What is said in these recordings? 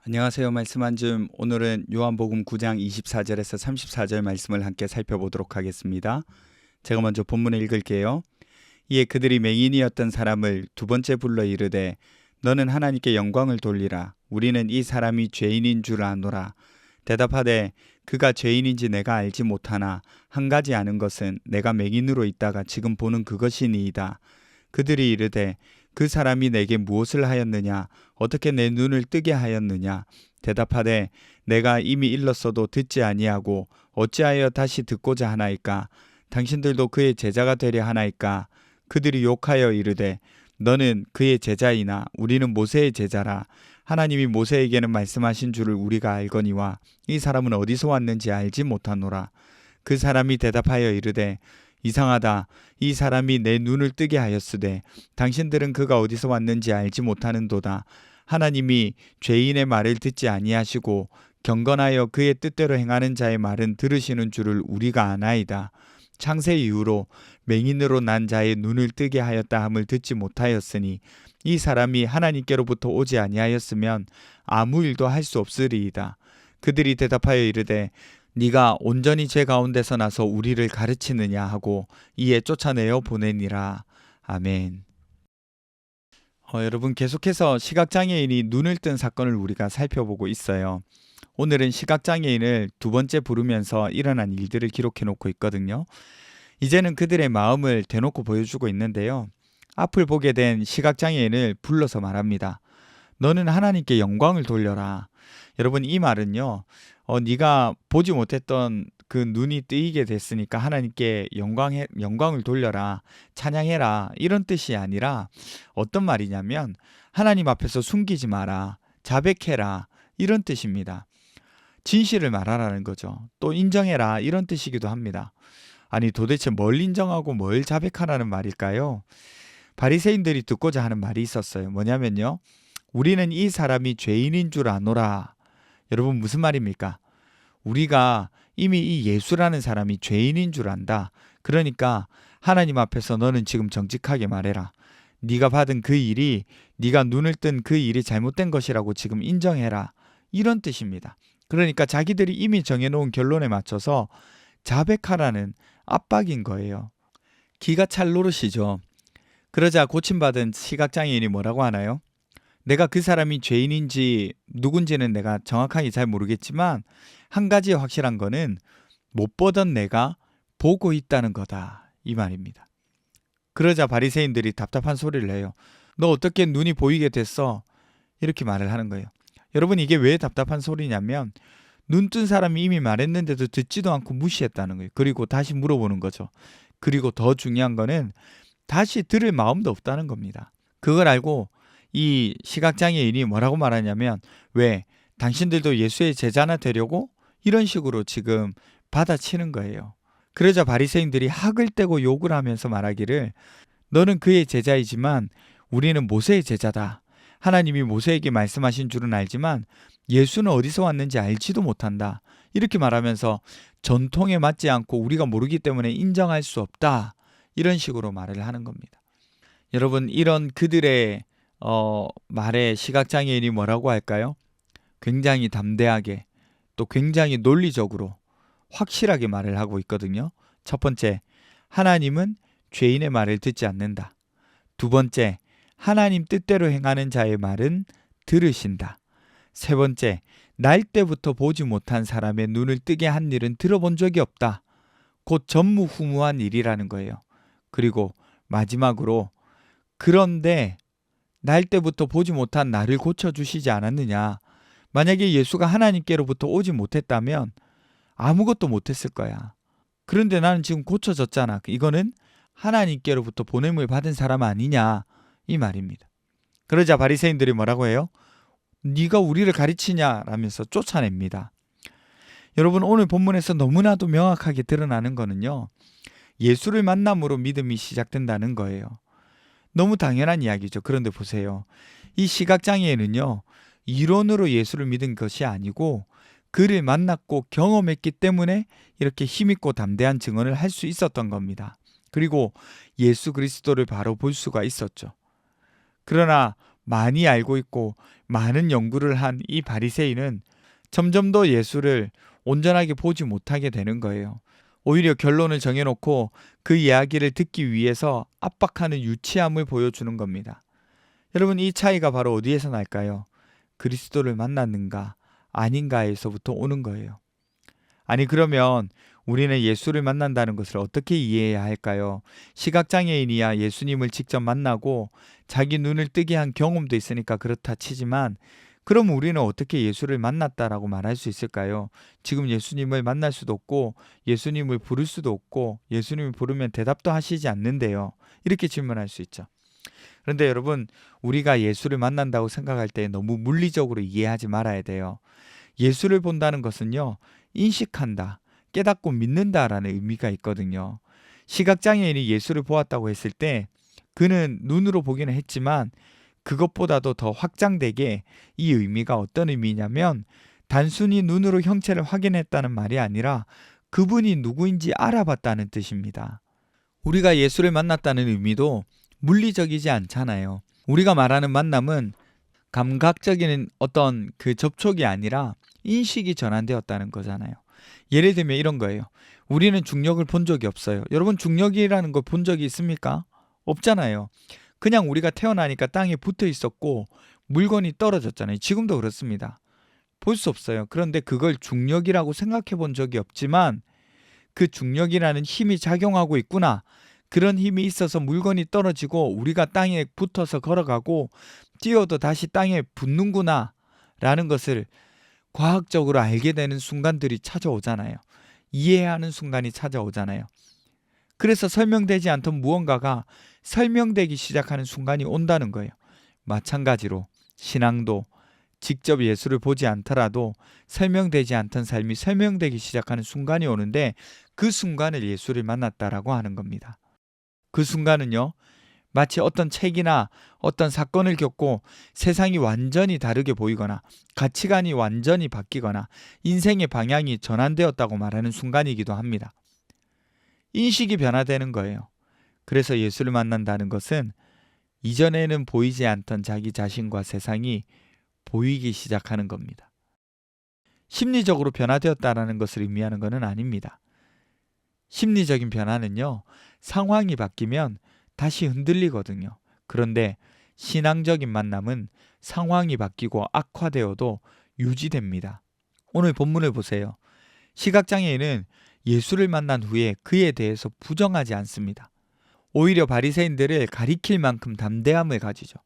안녕하세요. 말씀 한 줌. 오늘은 요한복음 9장 24절에서 34절 말씀을 함께 살펴보도록 하겠습니다. 제가 먼저 본문을 읽을게요. 이에 그들이 맹인이었던 사람을 두 번째 불러 이르되 너는 하나님께 영광을 돌리라. 우리는 이 사람이 죄인인 줄 아노라. 대답하되 그가 죄인인지 내가 알지 못하나 한 가지 아는 것은 내가 맹인으로 있다가 지금 보는 그것이니이다. 그들이 이르되 그 사람이 내게 무엇을 하였느냐? 어떻게 내 눈을 뜨게 하였느냐? 대답하되 내가 이미 일렀어도 듣지 아니하고 어찌하여 다시 듣고자 하나이까? 당신들도 그의 제자가 되려 하나이까? 그들이 욕하여 이르되 너는 그의 제자이나 우리는 모세의 제자라. 하나님이 모세에게는 말씀하신 줄을 우리가 알거니와 이 사람은 어디서 왔는지 알지 못하노라. 그 사람이 대답하여 이르되 이상하다. 이 사람이 내 눈을 뜨게 하였으되 당신들은 그가 어디서 왔는지 알지 못하는도다. 하나님이 죄인의 말을 듣지 아니하시고 경건하여 그의 뜻대로 행하는 자의 말은 들으시는 줄을 우리가 아나이다. 창세 이후로 맹인으로 난 자의 눈을 뜨게 하였다 함을 듣지 못하였으니 이 사람이 하나님께로부터 오지 아니하였으면 아무 일도 할 수 없으리이다. 그들이 대답하여 이르되 네가 온전히 죄 가운데서 나서 우리를 가르치느냐 하고 이에 쫓아내어 보내니라. 아멘. 여러분, 계속해서 시각장애인이 눈을 뜬 사건을 우리가 살펴보고 있어요. 오늘은 시각장애인을 두 번째 부르면서 일어난 일들을 기록해 놓고 있거든요. 이제는 그들의 마음을 대놓고 보여주고 있는데요. 앞을 보게 된 시각장애인을 불러서 말합니다. 너는 하나님께 영광을 돌려라. 여러분, 이 말은요, 네가 보지 못했던 그 눈이 뜨이게 됐으니까 하나님께 영광을 돌려라, 찬양해라, 이런 뜻이 아니라 어떤 말이냐면 하나님 앞에서 숨기지 마라, 자백해라, 이런 뜻입니다. 진실을 말하라는 거죠. 또 인정해라, 이런 뜻이기도 합니다. 아니, 도대체 뭘 인정하고 뭘 자백하라는 말일까요? 바리새인들이 듣고자 하는 말이 있었어요. 뭐냐면요, 우리는 이 사람이 죄인인 줄 아노라. 여러분, 무슨 말입니까? 우리가 이미 이 예수라는 사람이 죄인인 줄 안다. 그러니까 하나님 앞에서 너는 지금 정직하게 말해라. 네가 받은 그 일이, 네가 눈을 뜬 그 일이 잘못된 것이라고 지금 인정해라. 이런 뜻입니다. 그러니까 자기들이 이미 정해놓은 결론에 맞춰서 자백하라는 압박인 거예요. 기가 찰 노릇이죠. 그러자 고침받은 시각장애인이 뭐라고 하나요? 내가 그 사람이 죄인인지 누군지는 내가 정확하게 잘 모르겠지만 한 가지 확실한 거는 못 보던 내가 보고 있다는 거다, 이 말입니다. 그러자 바리새인들이 답답한 소리를 해요. 너 어떻게 눈이 보이게 됐어? 이렇게 말을 하는 거예요. 여러분, 이게 왜 답답한 소리냐면 눈 뜬 사람이 이미 말했는데도 듣지도 않고 무시했다는 거예요. 그리고 다시 물어보는 거죠. 그리고 더 중요한 거는 다시 들을 마음도 없다는 겁니다. 그걸 알고 이 시각장애인이 뭐라고 말하냐면, 왜 당신들도 예수의 제자나 되려고? 이런 식으로 지금 받아치는 거예요. 그러자 바리새인들이 학을 떼고 욕을 하면서 말하기를, 너는 그의 제자이지만 우리는 모세의 제자다. 하나님이 모세에게 말씀하신 줄은 알지만 예수는 어디서 왔는지 알지도 못한다. 이렇게 말하면서 전통에 맞지 않고 우리가 모르기 때문에 인정할 수 없다. 이런 식으로 말을 하는 겁니다. 여러분, 이런 그들의 말에 시각장애인이 뭐라고 할까요? 굉장히 담대하게, 또 굉장히 논리적으로 확실하게 말을 하고 있거든요. 첫 번째, 하나님은 죄인의 말을 듣지 않는다. 두 번째, 하나님 뜻대로 행하는 자의 말은 들으신다. 세 번째, 날 때부터 보지 못한 사람의 눈을 뜨게 한 일은 들어본 적이 없다. 곧 전무후무한 일이라는 거예요. 그리고 마지막으로, 그런데 날 때부터 보지 못한 나를 고쳐주시지 않았느냐. 만약에 예수가 하나님께로부터 오지 못했다면 아무것도 못했을 거야. 그런데 나는 지금 고쳐졌잖아. 이거는 하나님께로부터 보냄을 받은 사람 아니냐, 이 말입니다. 그러자 바리새인들이 뭐라고 해요? 네가 우리를 가르치냐 라면서 쫓아냅니다. 여러분, 오늘 본문에서 너무나도 명확하게 드러나는 거는요, 예수를 만남으로 믿음이 시작된다는 거예요. 너무 당연한 이야기죠. 그런데 보세요. 이 시각장애인은요, 이론으로 예수를 믿은 것이 아니고 그를 만났고 경험했기 때문에 이렇게 힘있고 담대한 증언을 할 수 있었던 겁니다. 그리고 예수 그리스도를 바로 볼 수가 있었죠. 그러나 많이 알고 있고 많은 연구를 한 이 바리새인은 점점 더 예수를 온전하게 보지 못하게 되는 거예요. 오히려 결론을 정해놓고 그 이야기를 듣기 위해서 압박하는 유치함을 보여주는 겁니다. 여러분, 이 차이가 바로 어디에서 날까요? 그리스도를 만났는가 아닌가에서부터 오는 거예요. 아니, 그러면 우리는 예수를 만난다는 것을 어떻게 이해해야 할까요? 시각장애인이야 예수님을 직접 만나고 자기 눈을 뜨게 한 경험도 있으니까 그렇다 치지만, 그럼 우리는 어떻게 예수를 만났다라고 말할 수 있을까요? 지금 예수님을 만날 수도 없고 예수님을 부를 수도 없고 예수님을 부르면 대답도 하시지 않는데요. 이렇게 질문할 수 있죠. 그런데 여러분, 우리가 예수를 만난다고 생각할 때 너무 물리적으로 이해하지 말아야 돼요. 예수를 본다는 것은요, 인식한다, 깨닫고 믿는다라는 의미가 있거든요. 시각장애인이 예수를 보았다고 했을 때 그는 눈으로 보기는 했지만 그것보다도 더 확장되게 이 의미가 어떤 의미냐면, 단순히 눈으로 형체를 확인했다는 말이 아니라 그분이 누구인지 알아봤다는 뜻입니다. 우리가 예수를 만났다는 의미도 물리적이지 않잖아요. 우리가 말하는 만남은 감각적인 어떤 그 접촉이 아니라 인식이 전환되었다는 거잖아요. 예를 들면 이런 거예요. 우리는 중력을 본 적이 없어요. 여러분, 중력이라는 걸 본 적이 있습니까? 없잖아요. 그냥 우리가 태어나니까 땅에 붙어 있었고 물건이 떨어졌잖아요. 지금도 그렇습니다. 볼 수 없어요. 그런데 그걸 중력이라고 생각해 본 적이 없지만 그 중력이라는 힘이 작용하고 있구나, 그런 힘이 있어서 물건이 떨어지고 우리가 땅에 붙어서 걸어가고 뛰어도 다시 땅에 붙는구나 라는 것을 과학적으로 알게 되는 순간들이 찾아오잖아요. 이해하는 순간이 찾아오잖아요. 그래서 설명되지 않던 무언가가 설명되기 시작하는 순간이 온다는 거예요. 마찬가지로 신앙도 직접 예수를 보지 않더라도 설명되지 않던 삶이 설명되기 시작하는 순간이 오는데, 그 순간을 예수를 만났다라고 하는 겁니다. 그 순간은요, 마치 어떤 책이나 어떤 사건을 겪고 세상이 완전히 다르게 보이거나 가치관이 완전히 바뀌거나 인생의 방향이 전환되었다고 말하는 순간이기도 합니다. 인식이 변화되는 거예요. 그래서 예수를 만난다는 것은 이전에는 보이지 않던 자기 자신과 세상이 보이기 시작하는 겁니다. 심리적으로 변화되었다라는 것을 의미하는 것은 아닙니다. 심리적인 변화는요, 상황이 바뀌면 다시 흔들리거든요. 그런데 신앙적인 만남은 상황이 바뀌고 악화되어도 유지됩니다. 오늘 본문을 보세요. 시각장애인은 예수를 만난 후에 그에 대해서 부정하지 않습니다. 오히려 바리새인들을 가리킬 만큼 담대함을 가지죠.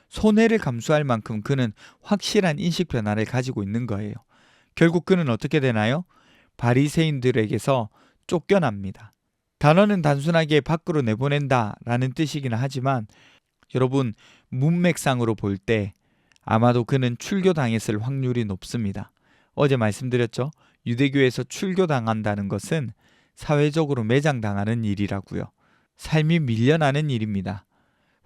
손해를 감수할 만큼 그는 확실한 인식 변화를 가지고 있는 거예요. 결국 그는 어떻게 되나요? 바리새인들에게서 쫓겨납니다. 단어는 단순하게 밖으로 내보낸다 라는 뜻이긴 하지만 여러분, 문맥상으로 볼 때 아마도 그는 출교당했을 확률이 높습니다. 어제 말씀드렸죠? 유대교에서 출교당한다는 것은 사회적으로 매장당하는 일이라고요. 삶이 밀려나는 일입니다.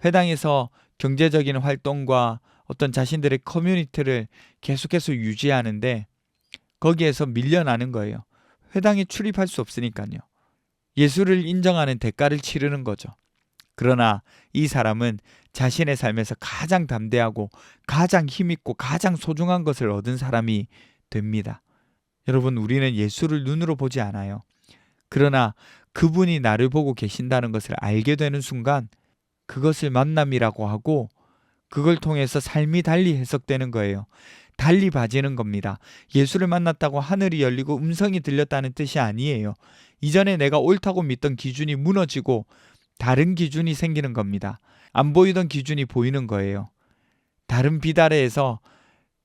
회당에서 경제적인 활동과 어떤 자신들의 커뮤니티를 계속해서 유지하는데 거기에서 밀려나는 거예요. 회당에 출입할 수 없으니까요. 예수를 인정하는 대가를 치르는 거죠. 그러나 이 사람은 자신의 삶에서 가장 담대하고 가장 힘있고 가장 소중한 것을 얻은 사람이 됩니다. 여러분, 우리는 예수를 눈으로 보지 않아요. 그러나 그분이 나를 보고 계신다는 것을 알게 되는 순간 그것을 만남이라고 하고 그걸 통해서 삶이 달리 해석되는 거예요. 달리 봐지는 겁니다. 예수를 만났다고 하늘이 열리고 음성이 들렸다는 뜻이 아니에요. 이전에 내가 옳다고 믿던 기준이 무너지고 다른 기준이 생기는 겁니다. 안 보이던 기준이 보이는 거예요. 다른 빛 아래에서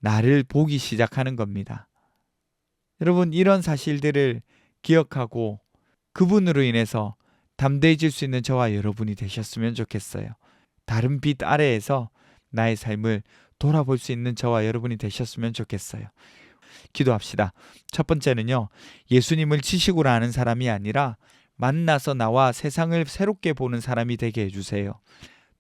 나를 보기 시작하는 겁니다. 여러분, 이런 사실들을 기억하고 그분으로 인해서 담대해질 수 있는 저와 여러분이 되셨으면 좋겠어요. 다른 빛 아래에서 나의 삶을 돌아볼 수 있는 저와 여러분이 되셨으면 좋겠어요. 기도합시다. 첫 번째는요, 예수님을 지식으로 아는 사람이 아니라 만나서 나와 세상을 새롭게 보는 사람이 되게 해주세요.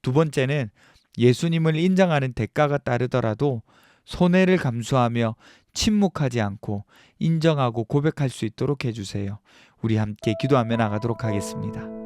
두 번째는 예수님을 인정하는 대가가 따르더라도 손해를 감수하며 침묵하지 않고 인정하고 고백할 수 있도록 해주세요. 우리 함께 기도하며 나가도록 하겠습니다. 하겠습니다.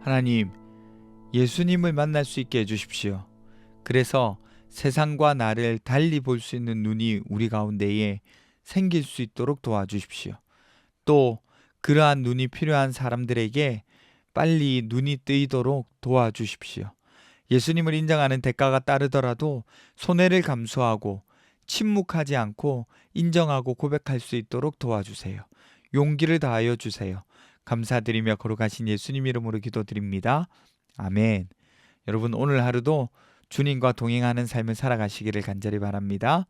하나님, 예수님을 만날 수 있게 해주십시오. 그래서 세상과 나를 달리 볼 수 있는 눈이 우리 가운데에 생길 수 있도록 도와주십시오. 또 그러한 눈이 필요한 사람들에게 빨리 눈이 뜨이도록 도와주십시오. 예수님을 인정하는 대가가 따르더라도 손해를 감수하고 침묵하지 않고 인정하고 고백할 수 있도록 도와주세요. 용기를 다하여 주세요. 감사드리며 거룩하신 예수님 이름으로 기도드립니다. 아멘. 여러분, 오늘 하루도 주님과 동행하는 삶을 살아가시기를 간절히 바랍니다.